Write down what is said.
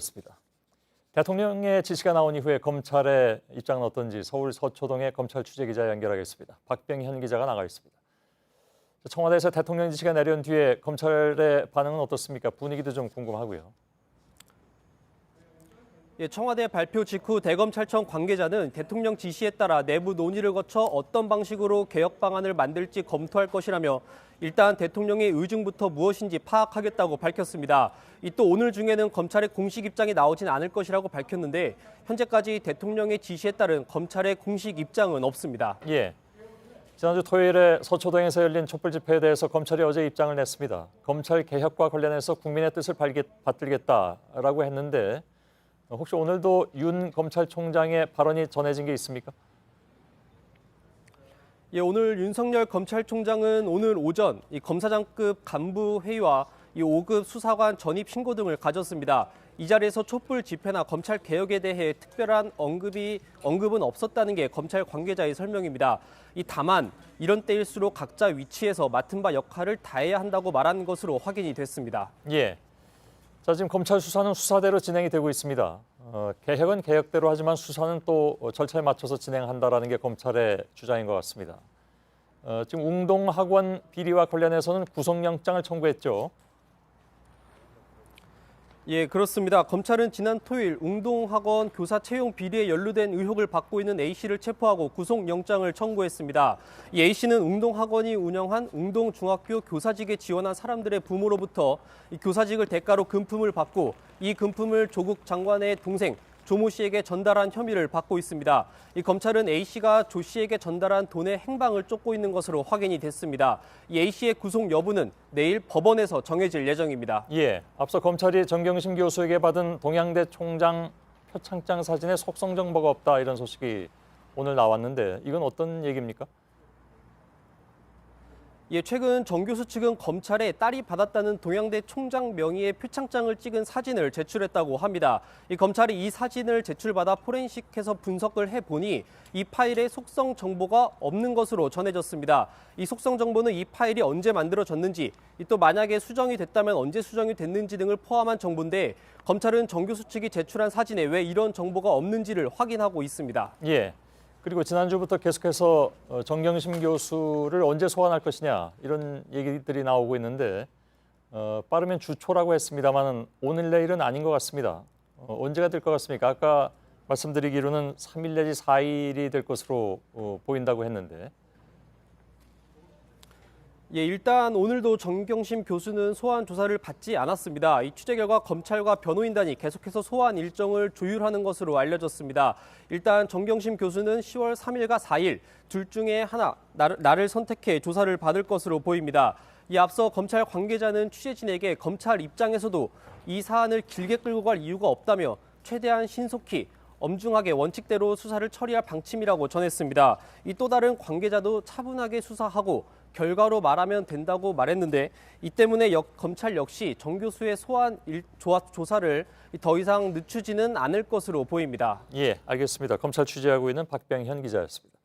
습니다. 대통령의 지시가 나온 이후에 검찰의 입장은 어떤지 서울 서초동의 검찰 취재기자 연결하겠습니다. 박병현 기자가 나가 있습니다. 청와대에서 대통령 지시가 내려온 뒤에 검찰의 반응은 어떻습니까? 분위기도 좀 궁금하고요. 청와대 발표 직후 대검찰청 관계자는 대통령 지시에 따라 내부 논의를 거쳐 어떤 방식으로 개혁 방안을 만들지 검토할 것이라며 일단 대통령의 의중부터 무엇인지 파악하겠다고 밝혔습니다. 또 오늘 중에는 검찰의 공식 입장이 나오진 않을 것이라고 밝혔는데 현재까지 대통령의 지시에 따른 검찰의 공식 입장은 없습니다. 지난주 토요일에 서초동에서 열린 촛불 집회에 대해서 검찰이 어제 입장을 냈습니다. 검찰 개혁과 관련해서 국민의 뜻을 받들겠다라고 했는데 혹시 오늘도 윤 검찰총장의 발언이 전해진 게 있습니까? 오늘 윤석열 검찰총장은 오늘 오전 검사장급 간부 회의와 5급 수사관 전입 신고 등을 가졌습니다. 이 자리에서 촛불 집회나 검찰 개혁에 대해 특별한 언급은 없었다는 게 검찰 관계자의 설명입니다. 다만 이런 때일수록 각자 위치에서 맡은 바 역할을 다해야 한다고 말한 것으로 확인이 됐습니다. 자, 지금 검찰 수사는 수사대로 진행이 되고 있습니다. 개혁은 개혁대로 하지만 수사는 또 절차에 맞춰서 진행한다라는 게 검찰의 주장인 것 같습니다. 지금 웅동학원 비리와 관련해서는 구속영장을 청구했죠. 그렇습니다. 검찰은 지난 토요일 웅동학원 교사 채용 비리에 연루된 의혹을 받고 있는 A씨를 체포하고 구속영장을 청구했습니다. 이 A씨는 웅동학원이 운영한 웅동중학교 교사직에 지원한 사람들의 부모로부터 이 교사직을 대가로 금품을 받고 이 금품을 조국 장관의 동생 조모 씨에게 전달한 혐의를 받고 있습니다. 이 검찰은 A씨가 조 씨에게 전달한 돈의 행방을 쫓고 있는 것으로 확인이 됐습니다. 이 A씨의 구속 여부는 내일 법원에서 정해질 예정입니다. 앞서 검찰이 정경심 교수에게 받은 동양대 총장 표창장 사진에 속성 정보가 없다 이런 소식이 오늘 나왔는데 이건 어떤 얘기입니까? 최근 정 교수 측은 검찰에 딸이 받았다는 동양대 총장 명의의 표창장을 찍은 사진을 제출했다고 합니다. 검찰이 이 사진을 제출받아 포렌식해서 분석을 해보니 이 파일에 속성 정보가 없는 것으로 전해졌습니다. 이 속성 정보는 이 파일이 언제 만들어졌는지, 또 만약에 수정이 됐다면 언제 수정이 됐는지 등을 포함한 정보인데 검찰은 정 교수 측이 제출한 사진에 왜 이런 정보가 없는지를 확인하고 있습니다. 그리고 지난주부터 계속해서 정경심 교수를 언제 소환할 것이냐 이런 얘기들이 나오고 있는데 빠르면 주초라고 했습니다만 오늘 내일은 아닌 것 같습니다. 언제가 될 것 같습니까? 아까 말씀드리기로는 3일 내지 4일이 될 것으로 보인다고 했는데. 일단 오늘도 정경심 교수는 소환 조사를 받지 않았습니다. 이 취재 결과 검찰과 변호인단이 계속해서 소환 일정을 조율하는 것으로 알려졌습니다. 일단 정경심 교수는 10월 3일과 4일 둘 중에 하나 날을 선택해 조사를 받을 것으로 보입니다. 앞서 검찰 관계자는 취재진에게 검찰 입장에서도 이 사안을 길게 끌고 갈 이유가 없다며 최대한 신속히 엄중하게 원칙대로 수사를 처리할 방침이라고 전했습니다. 또 다른 관계자도 차분하게 수사하고 결과로 말하면 된다고 말했는데 이 때문에 검찰 역시 정 교수의 소환 조사를 더 이상 늦추지는 않을 것으로 보입니다. 알겠습니다. 검찰 취재하고 있는 박병현 기자였습니다.